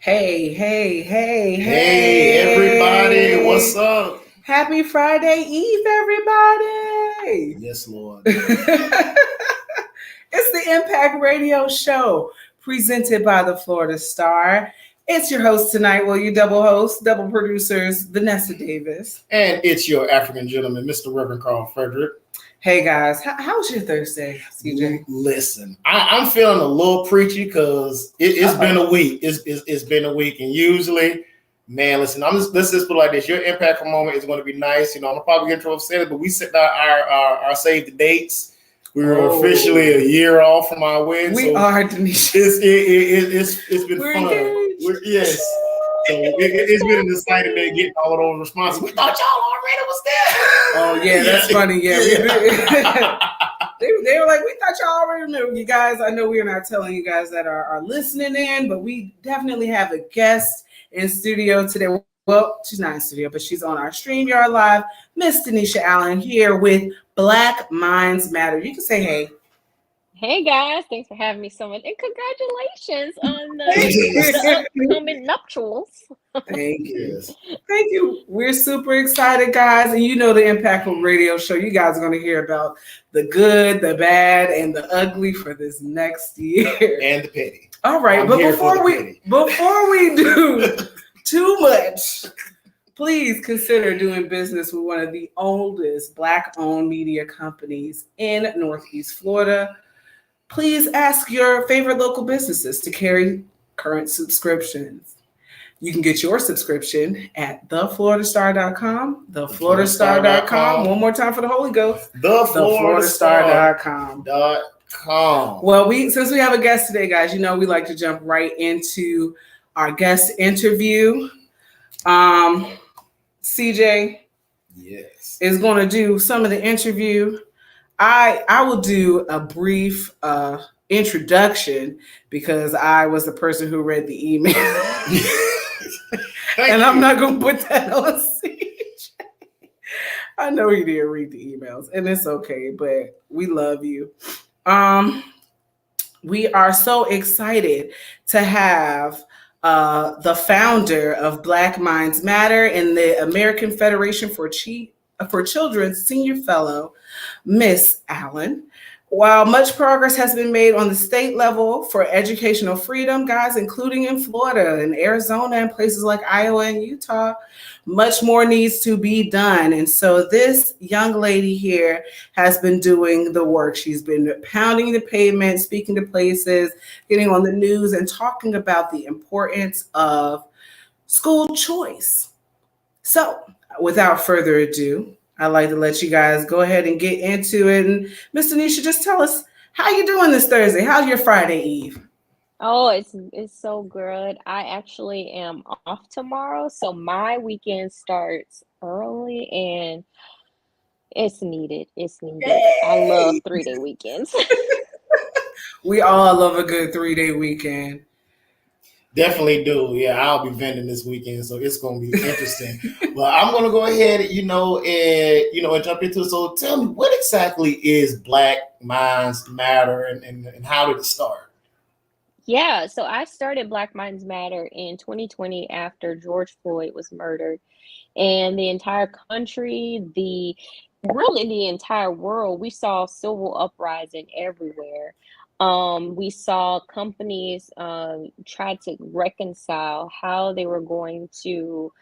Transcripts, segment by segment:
Hey, everybody, what's Hey. up? Happy Friday Eve, everybody. Yes, Lord. It's the Impact Radio Show presented by the Florida Star. It's your host tonight. Well, you double hosts, double producers, Vanessa Davis. And it's your African gentleman, Mr. Reverend Carl Frederick. Hey guys, how's your Thursday, CJ? Listen, I'm feeling a little preachy because it's been a week. It's been a week, and usually, man, listen, let's just put it like this: your impact moment is going to be nice. I'm probably get to upset, but we set out our save the dates. We were officially a year off from our wedding. We are, Denisha. It's been We're fun. engaged. Yes. So it's been an exciting day getting all of those responses. We thought y'all already was there. Oh yeah, that's funny. Yeah, they were like, we thought y'all already knew. You guys, I know we are not telling you guys that are listening in, but we definitely have a guest in studio today. Well, she's not in studio, but she's on our StreamYard Live. Miss Denisha Allen here with Black Minds Matter. You can say hey. Hey guys, thanks for having me so much, and congratulations on the upcoming nuptials. Thank you. Thank you. We're super excited, guys. And you know the Impactful Radio Show. You guys are going to hear about the good, the bad, and the ugly for this next year. And the petty. All right, but before we do too much, please consider doing business with one of the oldest Black-owned media companies in Northeast Florida. Please ask your favorite local businesses to carry current subscriptions. You can get your subscription at thefloridastar.com, thefloridastar.com. One more time for the Holy Ghost. Thefloridastar.com. Well, since we have a guest today, guys, we like to jump right into our guest interview. CJ is going to do some of the interview. I will do a brief introduction because I was the person who read the email. And I'm not going to put that on CJ. I know he didn't read the emails, and it's okay, but we love you. We are so excited to have the founder of Black Minds Matter and the American Federation for Children's Senior Fellow, Miss Allen. While much progress has been made on the state level for educational freedom, guys, including in Florida and Arizona and places like Iowa and Utah, much more needs to be done. And so this young lady here has been doing the work. She's been pounding the pavement, speaking to places, getting on the news, and talking about the importance of school choice. So without further ado, I'd like to let you guys go ahead and get into it. And Miss Denisha, just tell us how you doing this Thursday. How's your Friday Eve? Oh, it's so good. I actually am off tomorrow, so my weekend starts early, and it's needed. It's needed. Yay! I love 3-day weekends. We all love a good 3-day weekend. Definitely do. Yeah, I'll be vending this weekend, so it's going to be interesting. But I'm going to go ahead, and jump into it. So tell me, what exactly is Black Minds Matter, and how did it start? Yeah, so I started Black Minds Matter in 2020 after George Floyd was murdered, and the entire country, the entire world, we saw civil uprising everywhere. We saw companies try to reconcile how they were going to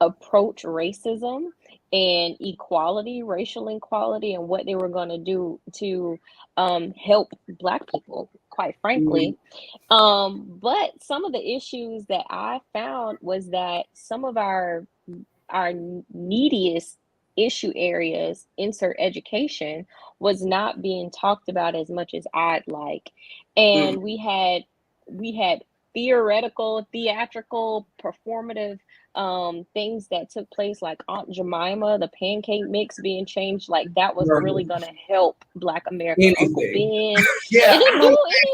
approach racism and equality, racial equality, and what they were going to do to help Black people, quite frankly. But some of the issues that I found was that some of our neediest issue areas, insert education, was not being talked about as much as I'd like. And we had theatrical, performative things that took place, like Aunt Jemima, the pancake mix being changed, like that was really going to help Black America. Uncle Ben. Yeah,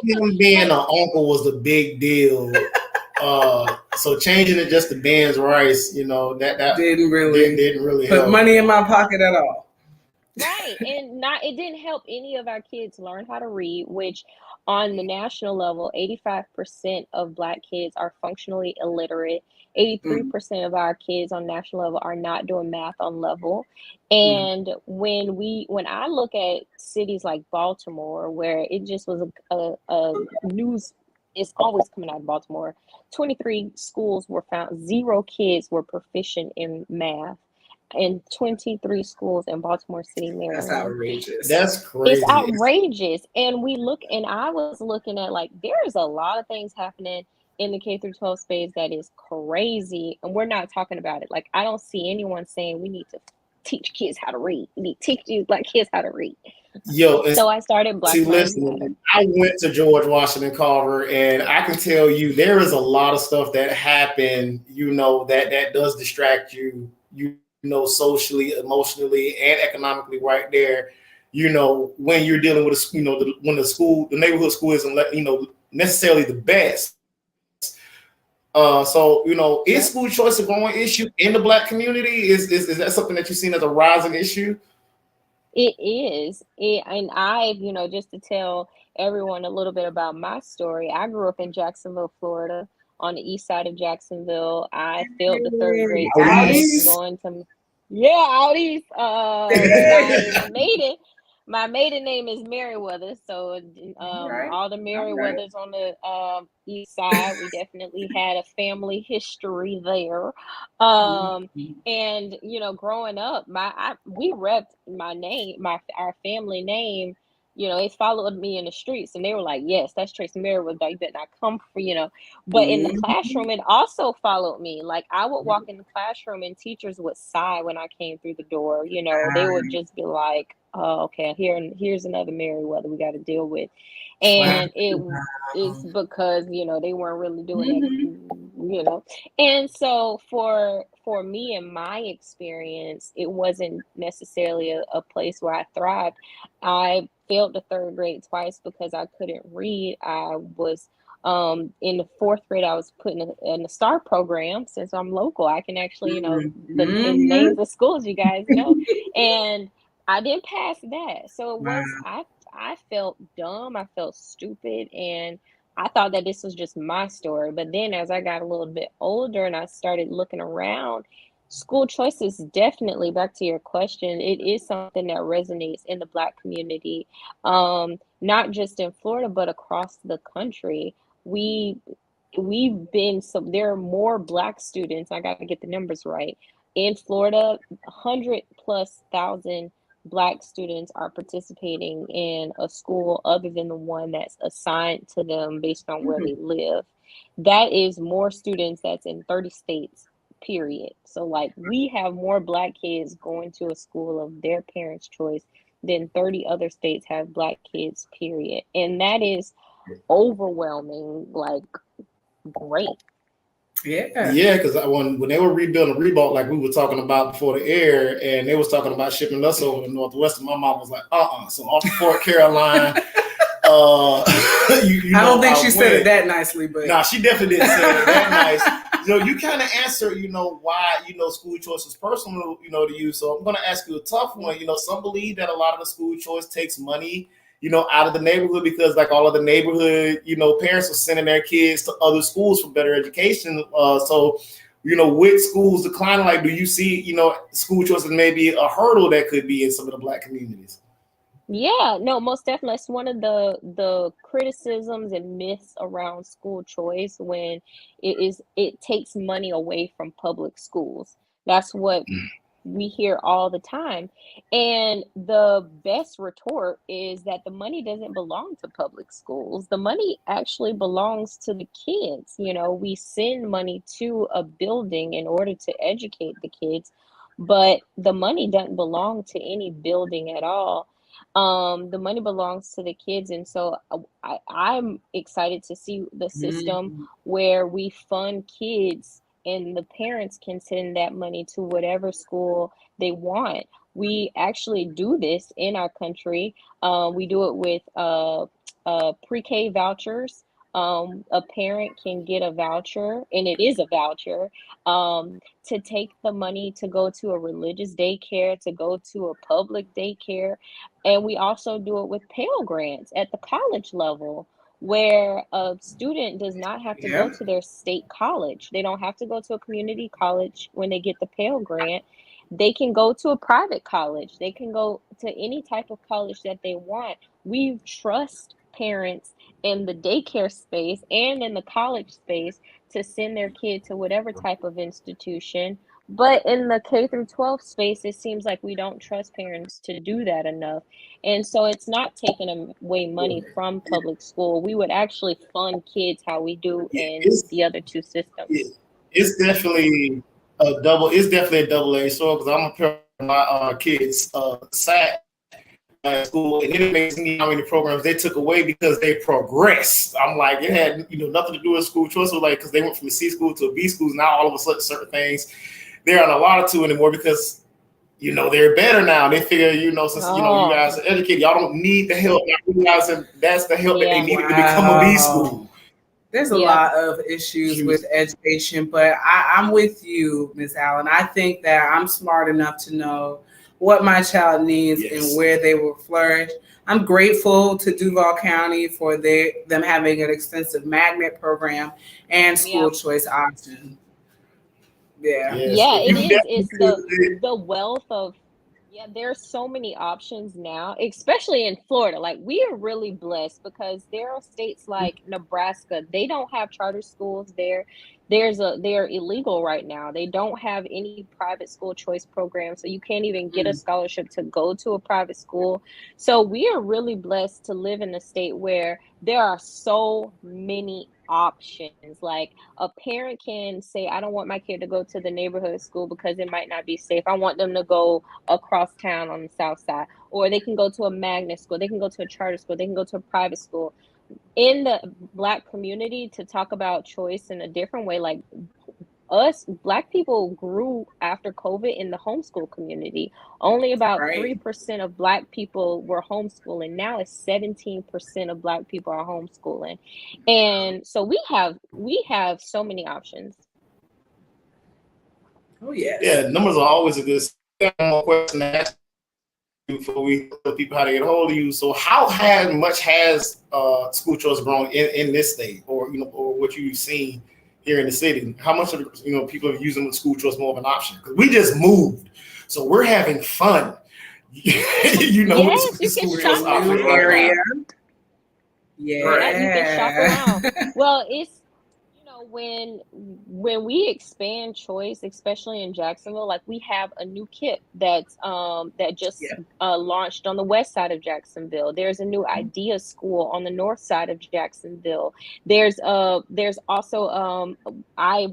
him being an uncle was a big deal. So changing it just to Ben's rice, that didn't really put help. Money in my pocket at all. Right, and it didn't help any of our kids learn how to read, which On the national level, 85% of Black kids are functionally illiterate. 83% of our kids on national level are not doing math on level. And when I look at cities like Baltimore, where it just was a news, it's always coming out of Baltimore. 23 schools were found, 0 kids were proficient in math in 23 schools in Baltimore City, That's Maryland. outrageous. That's It's crazy. outrageous. And I was looking at, like, there's a lot of things happening in the K through 12 space that is crazy. And we're not talking about it. Like, I don't see anyone saying we need to teach kids how to read. We need to teach you Black kids how to read. Yo, So I started Black Minds Matter. listen, I went to George Washington Carver, and I can tell you there is a lot of stuff that happened, that does distract you, socially, emotionally, and economically right there. When you're dealing with when the neighborhood school isn't, necessarily the best. Is school choice a growing issue in the Black community? Is that something that you've seen as a rising issue? It is. And I, just to tell everyone a little bit about my story, I grew up in Jacksonville, Florida, on the east side of Jacksonville. I failed the 3rd grade twice going to, out east. My maiden name is Merriweather, so all the Merriweathers on the east side, we definitely had a family history there. And growing up, we repped my name, our family name. It followed me in the streets, and they were like, "Yes, that's Tracy Merriweather. You better not come for." But in the classroom, it also followed me. Like, I would walk in the classroom, and teachers would sigh when I came through the door. They would just be like, "Oh, okay, here's another Merriweather we got to deal with," and it's because they weren't really doing it. And so for me and my experience, it wasn't necessarily a place where I thrived. I failed the 3rd grade twice because I couldn't read. I was in the 4th grade, I was put in a STAR program. Since I'm local, I can actually, the names of schools, you guys know, and I didn't pass that. So it was, I felt dumb. I felt stupid. And I thought that this was just my story. But then as I got a little bit older and I started looking around, school choice is definitely, back to your question, it is something that resonates in the Black community, not just in Florida, but across the country. We've been, so there are more Black students, I got to get the numbers right, in Florida. 100,000+ Black students are participating in a school other than the one that's assigned to them based on where they live. That is more students that's in 30 states, period. So, like, we have more Black kids going to a school of their parents' choice than 30 other states have Black kids, period. And that is overwhelming, like, great. Yeah, because when they were rebuilding Reebok, like we were talking about before the air, and they was talking about shipping us over to Northwest, and my mom was like, So off to Fort Caroline. I don't think she said it that nicely, but nah, she definitely didn't say it that nice. You kind of answer, why, school choice is personal, to you. So I'm going to ask you a tough one. Some believe that a lot of the school choice takes money, out of the neighborhood, because like all of the neighborhood, parents are sending their kids to other schools for better education. So, with schools declining, like, do you see, school choice as maybe a hurdle that could be in some of the Black communities? Yeah, no, most definitely. It's one of the criticisms and myths around school choice, when it takes money away from public schools. That's what we hear all the time. And the best retort is that the money doesn't belong to public schools. The money actually belongs to the kids. We send money to a building in order to educate the kids, but the money doesn't belong to any building at all. The money belongs to the kids. And so I'm excited to see the system where we fund kids and the parents can send that money to whatever school they want. We actually do this in our country. We do it with pre-K vouchers. A parent can get a voucher, and it is a voucher, to take the money to go to a religious daycare, to go to a public daycare. And we also do it with Pell Grants at the college level, where a student does not have to go Yeah. to their state college. They don't have to go to a community college when they get the Pell Grant. They can go to a private college. They can go to any type of college that they want. We trust parents in the daycare space and in the college space to send their kid to whatever type of institution. But in the K through 12 space, it seems like we don't trust parents to do that enough. And so it's not taking away money from public school. We would actually fund kids how we do Yeah, in the other two systems. it's definitely a double. It's definitely a double-edged sword because I'm a parent of my kids sat at school, and it amazes me how many programs they took away because they progressed. I'm like, it had nothing to do with school choice. It was like because they went from a C school to a B school. Now all of a sudden, certain things they're not allowed to anymore because they're better now. They figure, since you guys are educated, y'all don't need the help. Now realizing that's the help that they needed to become a B school. There's a lot of issues with education, but I'm with you, Ms. Allen. I think that I'm smart enough to know what my child needs and where they will flourish. I'm grateful to Duval County for them having an extensive magnet program and school choice option. Yeah. Yeah, it is. It's the wealth of, there's so many options now, especially in Florida. Like, we are really blessed because there are states like Nebraska, they don't have charter schools there. They're illegal right now. They don't have any private school choice program, so you can't even get a scholarship to go to a private school. So we are really blessed to live in a state where there are so many options. Like, a parent can say, I don't want my kid to go to the neighborhood school because it might not be safe. I want them to go across town on the south side, or they can go to a magnet school, they can go to a charter school, they can go to a private school. In the Black community, to talk about choice in a different way, like, us Black people grew after COVID in the homeschool community. Only about 3% of Black people were homeschooling. Now it's 17% of Black people are homeschooling. And so we have so many options. Oh, yes. Yeah, numbers are always a good. One more question to ask you before we tell people how to get a hold of you. So, how much has school choice grown in this state, or or what you've seen here in the city? How much of people are using school choice more of an option? Because we just moved, so we're having fun. Yes, with you the can school shop choice option area. Yeah, you can shop around. Well, it's when we expand choice, especially in Jacksonville, like, we have a new KIP that just launched on the west side of Jacksonville. There's a new IDEA school on the north side of Jacksonville. There's also my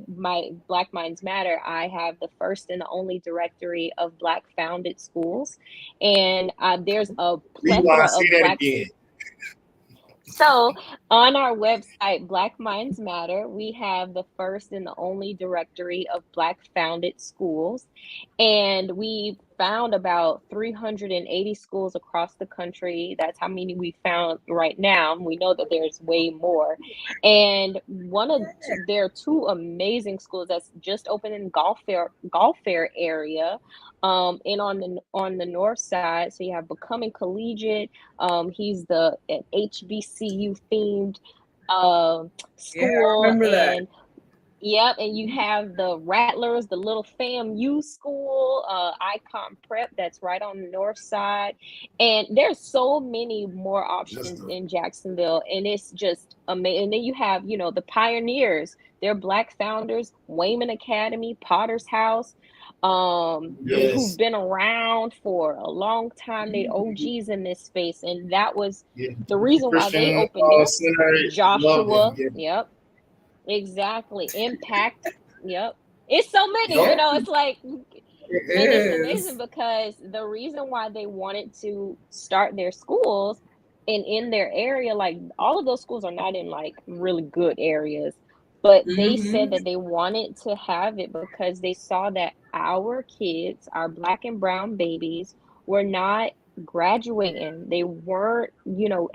Black Minds Matter. I have the first and the only directory of Black founded schools, and there's a plethora of Black. So on our website, Black Minds Matter, we have the first and the only directory of Black founded schools. And we found about 380 schools across the country. That's how many we found right now. We know that there's way more. And there are two amazing schools that's just opened in Gulf Fair area. And on the north side, so you have Becoming Collegiate. He's an HBCU themed school. I remember that. Yep, and you have the Rattlers, the Little FAMU school, Icon Prep, that's right on the north side. And there's so many more options in Jacksonville, and it's just amazing. And then you have, the Pioneers, they're Black founders, Wayman Academy, Potter's House, who've been around for a long time. They OGs in this space, and that was the reason why they opened it. Joshua, yep. Exactly. Impact. Yep. It's so many, it's like, it's amazing because the reason why they wanted to start their schools and in their area, like, all of those schools are not in like really good areas, but they said that they wanted to have it because they saw that our kids, our Black and brown babies, were not graduating. They weren't,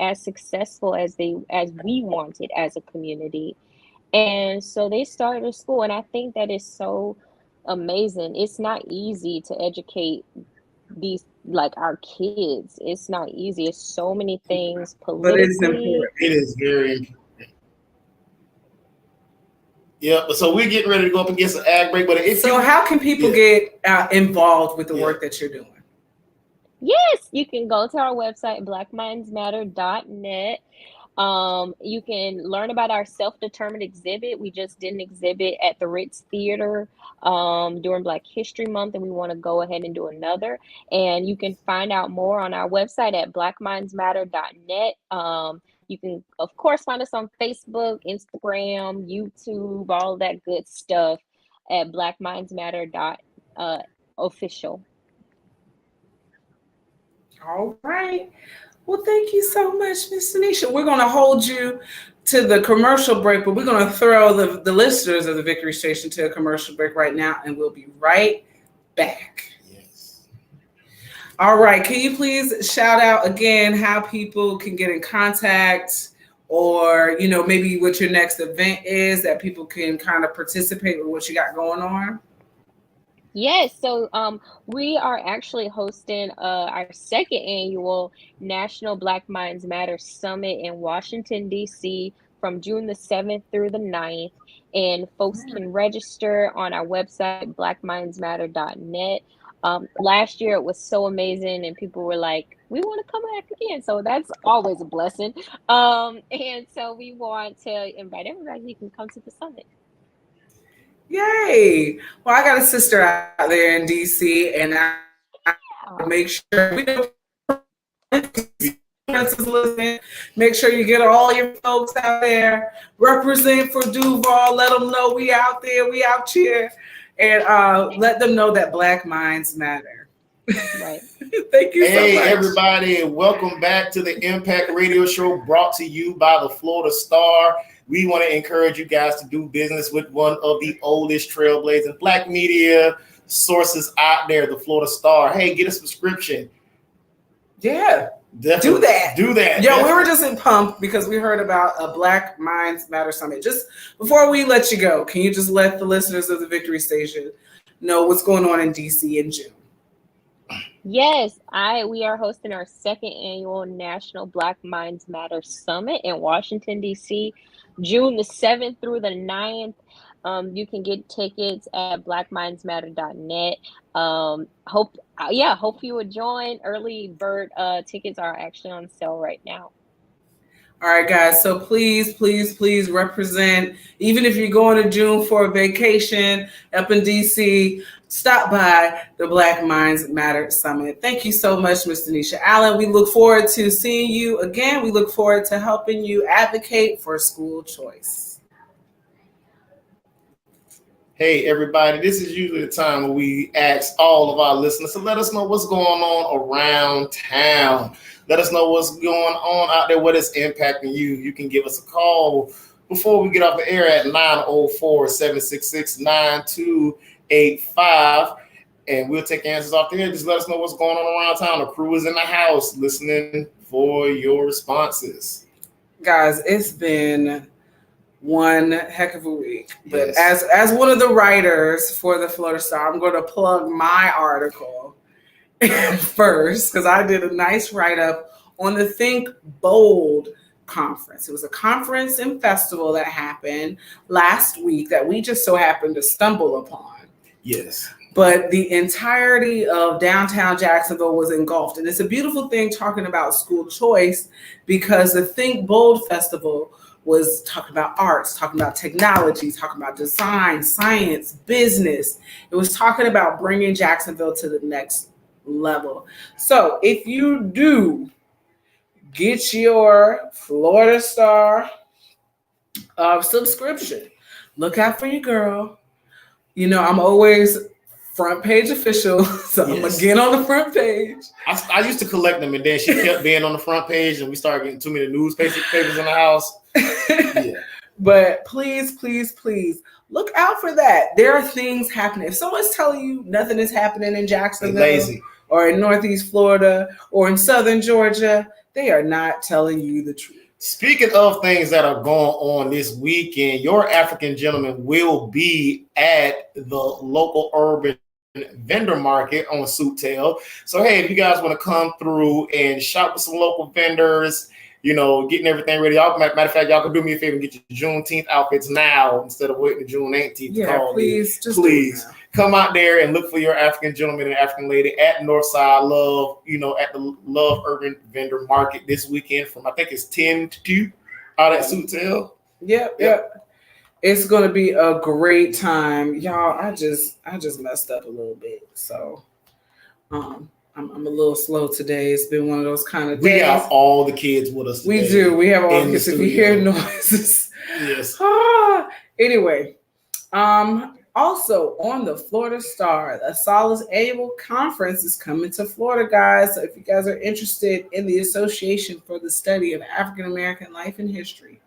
as successful as we wanted as a community. And so they started a school, and I think that is so amazing. It's not easy to educate these like our kids. It's not easy. It's so many things But it's politically. important. It is very important. Yeah, so we're getting ready to go up against an ag break. But if So how can people get involved with the work that you're doing? Yes, you can go to our website, blackmindsmatter.net. You can learn about our self-determined exhibit. We just did an exhibit at the Ritz Theater during Black History Month, and we want to go ahead and do another. And you can find out more on our website at blackmindsmatter.net. You can, of course, find us on Facebook, Instagram, YouTube, all that good stuff at blackmindsmatter.official. All right. Well, thank you so much, Miss Denisha. We're going to hold you to the commercial break, but we're going to throw the listeners of the Victory Station to a commercial break right now, and we'll be right back. Yes. All right. Can you please shout out again how people can get in contact, or, you know, maybe what your next event is that people can kind of participate with what you got going on? Yes, so we are actually hosting our second annual National Black Minds Matter Summit in Washington, D.C. from June the 7th through the 9th. And folks can register on our website, blackmindsmatter.net. Last year it was so amazing, and people were like, we want to come back again. So that's always a blessing. And so we want to invite everybody who can come to the summit. Yay! Well, I got a sister out there in DC, and I make sure we don't make sure you get all your folks out there, represent for Duval, let them know we out there, we out here, and let them know that Black Minds Matter. Right. Thank you so much. Hey, everybody, and welcome back to the Impact Radio Show brought to you by the Florida Star. We want to encourage you guys to do business with one of the oldest trailblazing Black media sources out there, the Florida Star. Hey, get a subscription. Yeah. Definitely. Do that. Yeah, we were just in Pump because we heard about a Black Minds Matter Summit. Just before we let you go, can you just let the listeners of the Victory Station know what's going on in DC in June? Yes, we are hosting our second annual National Black Minds Matter Summit in Washington, D.C., June the 7th through the 9th. You can get tickets at blackmindsmatter.net. Hope you would join. Early bird tickets are actually on sale right now. All right, guys. So please represent. Even if you're going to June for a vacation up in DC, stop by the Black Minds Matter Summit. Thank you so much, Ms. Denisha Allen. We look forward to seeing you again. We look forward to helping you advocate for school choice. Hey, everybody, this is usually the time when we ask all of our listeners to let us know what's going on around town. Let us know what's going on out there, what is impacting you. You can give us a call before we get off the air at 904-766-9285, and we'll take answers off the air. Just let us know what's going on around town. The crew is in the house listening for your responses. Guys, it's been one heck of a week. But yes, as one of the writers for the Florida Star, I'm going to plug my article first, because I did a nice write-up on the Think Bold conference. It was a conference and festival that happened last week that we just so happened to stumble upon. Yes. But the entirety of downtown Jacksonville was engulfed. And it's a beautiful thing talking about school choice, because the Think Bold Festival was talking about arts, talking about technology, talking about design, science, business. It was talking about bringing Jacksonville to the next level. So if you do get your Florida Star subscription, look out for your girl. You know, I'm always front page official, so yes, I'm going to get on the front page. I used to collect them, and then she kept being on the front page, and we started getting too many newspapers in the house. Yeah. But please look out for that. There are things happening. If someone's telling you nothing is happening in Jacksonville or in Northeast Florida or in Southern Georgia, they are not telling you the truth. Speaking of things that are going on this weekend, your African gentleman will be at the local urban vendor market on Suitel. So hey, if you guys want to come through and shop with some local vendors, getting everything ready. Matter of fact, y'all can do me a favor and get your Juneteenth outfits now instead of waiting to June 18th to call please, me. Please come out there and look for your African gentleman and African lady at Northside Love, at the Love Urban Vendor Market this weekend from, I think it's 10 to 2 out at Suitel. Yep. It's gonna be a great time, y'all. I just messed up a little bit, so I'm a little slow today. It's been one of those kind of days. We got all the kids with us today. We do. We have all the kids. If you hear noises, yes. Anyway, also on the Florida Star, the Solace Annual Conference is coming to Florida, guys. So if you guys are interested in the Association for the Study of African American Life and History,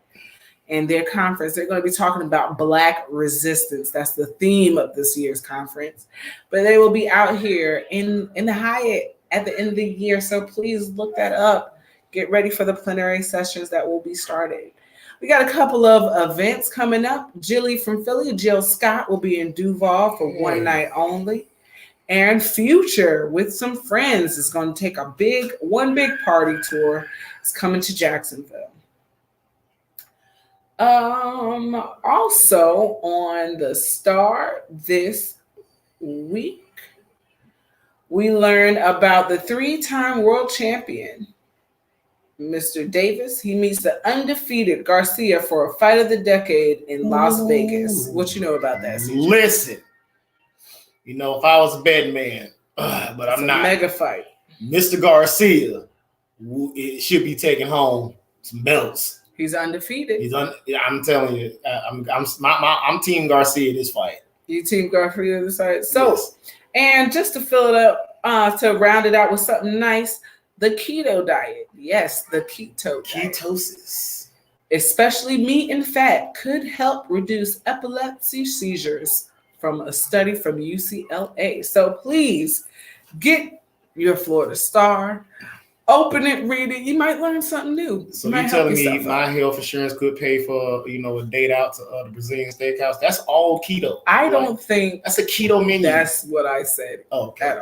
and their conference, they're going to be talking about Black resistance. That's the theme of this year's conference. But they will be out here in the Hyatt at the end of the year. So please look that up. Get ready for the plenary sessions that will be started. We got a couple of events coming up. Jilly from Philly, Jill Scott, will be in Duval for one night only. Aaron Future with some friends is going to take one big party tour. It's coming to Jacksonville. Also on the Star this week, we learn about the 3-time world champion, Mr. Davis. He meets the undefeated Garcia for a fight of the decade in Las Vegas. What you know about that, CJ? Listen, if I was a betting man, but I'm not. Mega fight. Mr. Garcia should be taking home some belts. He's undefeated. I'm telling you, I'm Team Garcia this fight. You Team Garcia this fight. So, yes. And just to fill it up, to round it out with something nice, the keto diet. Yes, the keto diet. Ketosis. Especially meat and fat could help reduce epilepsy seizures from a study from UCLA. So please get your Florida Star. Open it, read it. You might learn something new. So you're telling me my health insurance could pay for, a date out to the Brazilian steakhouse? That's all keto. I don't think that's a keto menu. That's what I said. Okay.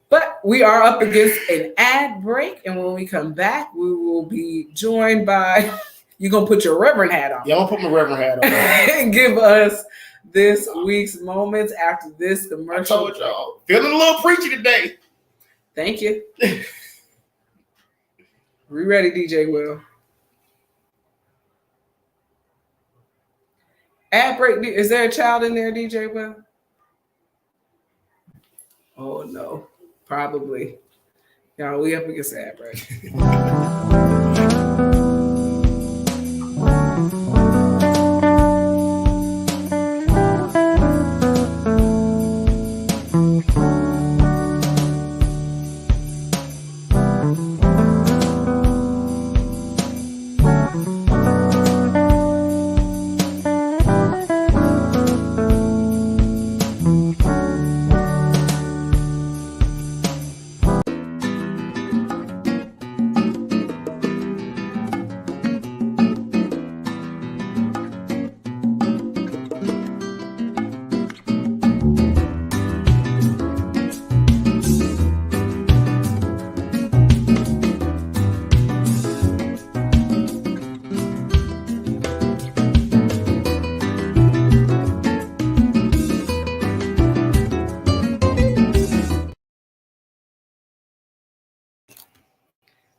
But we are up against an ad break, and when we come back, we will be joined by. You're gonna put your Reverend hat on. Yeah, I'm gonna put my Reverend hat on. And give us this week's moments after this commercial. I told y'all, feeling a little preachy today. Thank you. We ready, DJ Will? Ad break. Is there a child in there, DJ Will? Oh no, probably. Y'all, we up against ad break.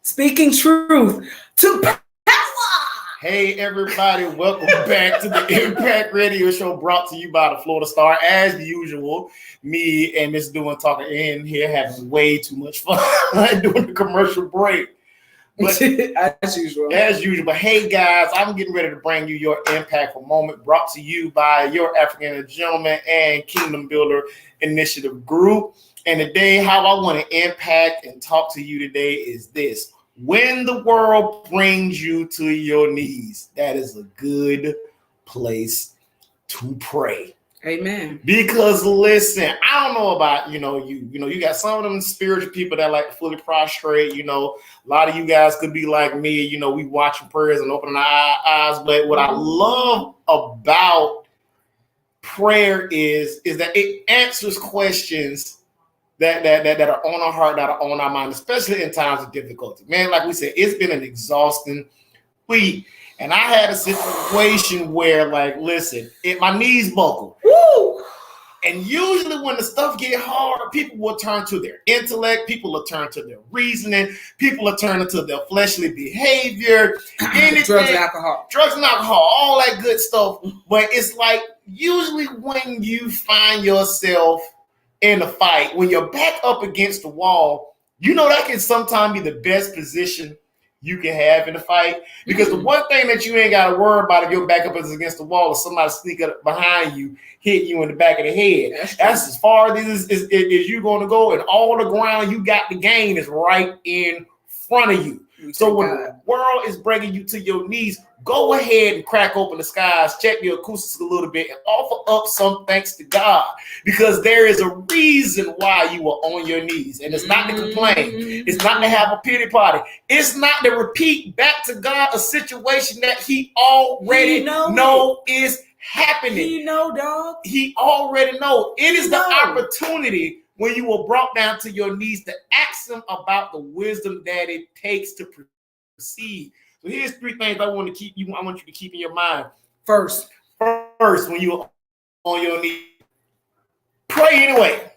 Speaking truth to power. Hey, everybody. Welcome back to the Impact Radio Show brought to you by the Florida Star. As usual, me and Miss Doing talking in here having way too much fun during the commercial break. But as usual. But hey, guys, I'm getting ready to bring you your impactful moment brought to you by your African Gentleman and Kingdom Builder Initiative Group. And today, how I want to impact and talk to you today is this. When the world brings you to your knees, that is a good place to pray. Amen. Because listen, I don't know about, you got some of them spiritual people that like to fully prostrate, a lot of you guys could be like me, we watching prayers and opening our eyes. But what I love about prayer is that it answers questions that are on our heart, that are on our mind, especially in times of difficulty. Man, like we said, it's been an exhausting week. And I had a situation where, like, listen, my knees buckled. Woo! And usually when the stuff get hard, people will turn to their intellect, people will turn to their reasoning, people will turn to their fleshly behavior, anything, drugs and alcohol, all that good stuff. But it's like usually when you find yourself in a fight, when you're back up against the wall, that can sometimes be the best position you can have in a fight. Because the one thing that you ain't got to worry about if your back up is against the wall, is somebody sneak up behind you, hit you in the back of the head. That's as far as you're going to go, and all the ground you got to gain is right in front of you. So when the world is bringing you to your knees, go ahead and crack open the skies, check the acoustics a little bit, and offer up some thanks to God, because there is a reason why you are on your knees. And it's not to complain. It's not to have a pity party. It's not to repeat back to God a situation that he already know is happening. He dog. He already know. It is the opportunity when you were brought down to your knees to ask him about the wisdom that it takes to proceed. So here's 3 things I want you to keep in your mind. First, when you're on your knees, pray anyway.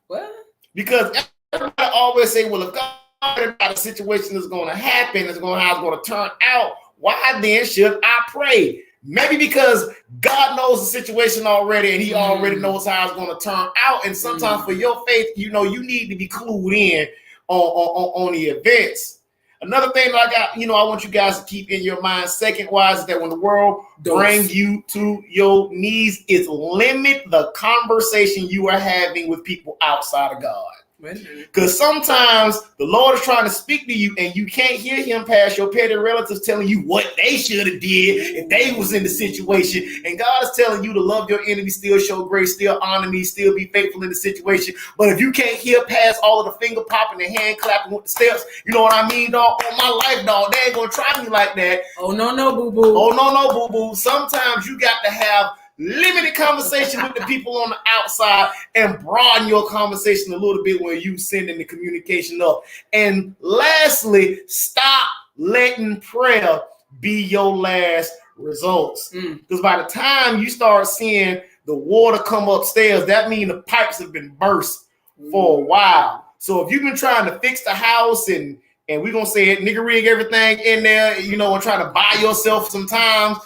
What? Because everybody always say, well, if God about a situation is going to happen, how it's going to turn out, why then should I pray? Maybe because God knows the situation already, and he already knows how it's going to turn out. And sometimes for your faith, you need to be clued in on the events. Another thing that I want you guys to keep in your mind, second-wise, is that when the world brings you to your knees, is limit the conversation you are having with people outside of God. Because sometimes the Lord is trying to speak to you and you can't hear him past your petty relatives telling you what they should have did if they was in the situation. And God is telling you to love your enemy, still show grace, still honor me, still be faithful in the situation. But if you can't hear past all of the finger popping and hand clapping with the steps, you know what I mean, dog? On my life, dog, they ain't gonna try me like that. Oh, no, boo-boo. Oh, no, boo-boo. Sometimes you got to have limited conversation with the people on the outside and broaden your conversation a little bit when you sending the communication up. And lastly, stop letting prayer be your last results. Because by the time you start seeing the water come upstairs, that means the pipes have been burst for a while. So if you've been trying to fix the house and we're going to say it, nigga rig everything in there, and trying to buy yourself some time,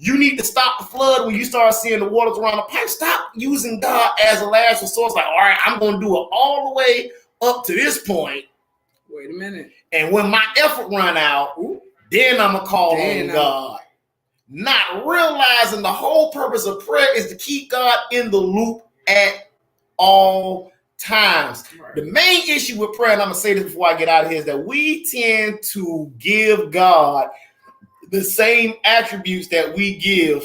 you need to stop the flood when you start seeing the waters around the pipe. Stop using God as a last resource. Like, all right, I'm going to do it all the way up to this point. Wait a minute. And when my effort run out, then I'm going to call on God. Not realizing the whole purpose of prayer is to keep God in the loop at all times. Right. The main issue with prayer, and I'm going to say this before I get out of here, is that we tend to give God the same attributes that we give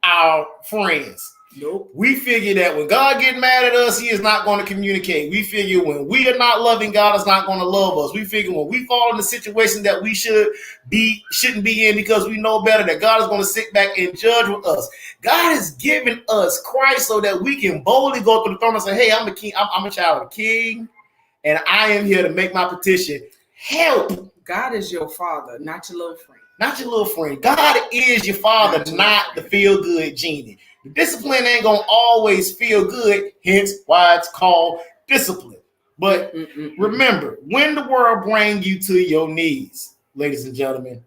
our friends. Nope. We figure that when God gets mad at us, he is not going to communicate. We figure when we are not loving God, is not going to love us. We figure when we fall in the situation that we shouldn't be in because we know better, that God is going to sit back and judge with us. God has given us Christ so that we can boldly go to the throne and say, hey, I'm a king. I'm a child of the king, and I am here to make my petition. Help. God is your father, not your little friend. Not your little friend. God is your father, not the feel-good genie. The discipline ain't going to always feel good, hence why it's called discipline. But remember, when the world brings you to your knees, ladies and gentlemen,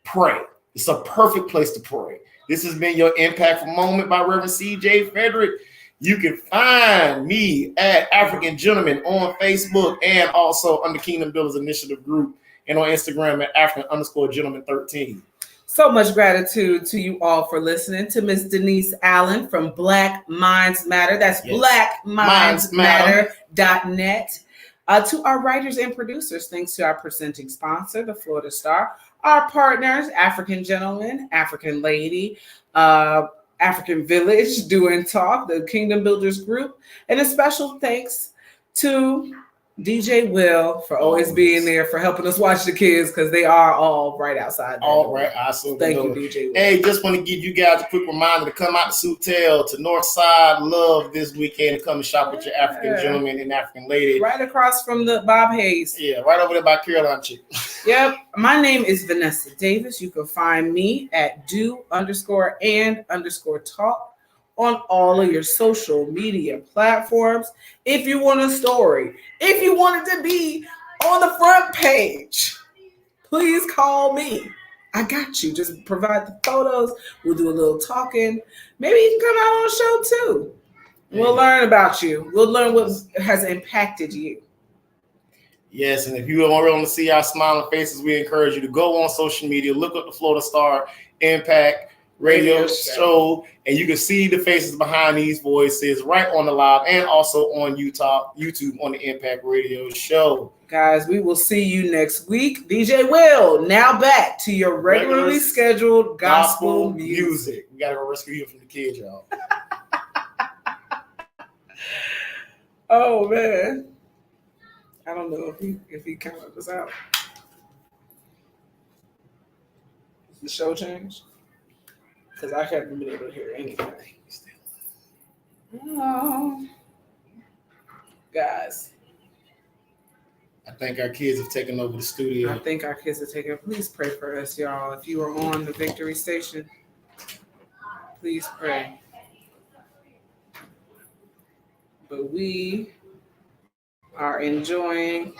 pray. It's a perfect place to pray. This has been your Impactful Moment by Reverend J Frederick. You can find me at African Gentleman on Facebook and also under Kingdom Builders Initiative Group, and on Instagram at African_Gentleman13. So much gratitude to you all for listening to Miss Denise Allen from Black Minds Matter. That's blackmindsmatter.net. To our writers and producers, thanks to our presenting sponsor, the Florida Star. Our partners, African Gentleman, African Lady, African Village, Do and Talk, the Kingdom Builders Group. And a special thanks to DJ Will for always being there, for helping us watch the kids, because they are all right outside. All right, awesome. Thank you, DJ Will. Hey, just want to give you guys a quick reminder to come out to Sutel to Northside Love this weekend to come and shop with your African gentleman and African lady. Right across from the Bob Hayes. Yeah, right over there by Caroline Chick. Yep. My name is Vanessa Davis. You can find me at do_and_talk on all of your social media platforms. If you want a story, if you want it to be on the front page, please call me. I got you. Just provide the photos. We'll do a little talking. Maybe you can come out on the show too. We'll learn about you. We'll learn what has impacted you. Yes, and if you want to see our smiling faces, we encourage you to go on social media, look up the Florida Star Impact Radio Show, and you can see the faces behind these voices right on the live and also on YouTube on the Impact Radio Show. Guys, we will see you next week. DJ Will, now back to your regularly scheduled gospel music. We got to go rescue you from the kids, y'all. Oh, man. I don't know if he counted us out. Did the show change? Because I haven't been able to hear anything. Oh. Guys. I think our kids have taken over the studio. Please pray for us, y'all. If you are on the Victory Station, please pray. But we are enjoying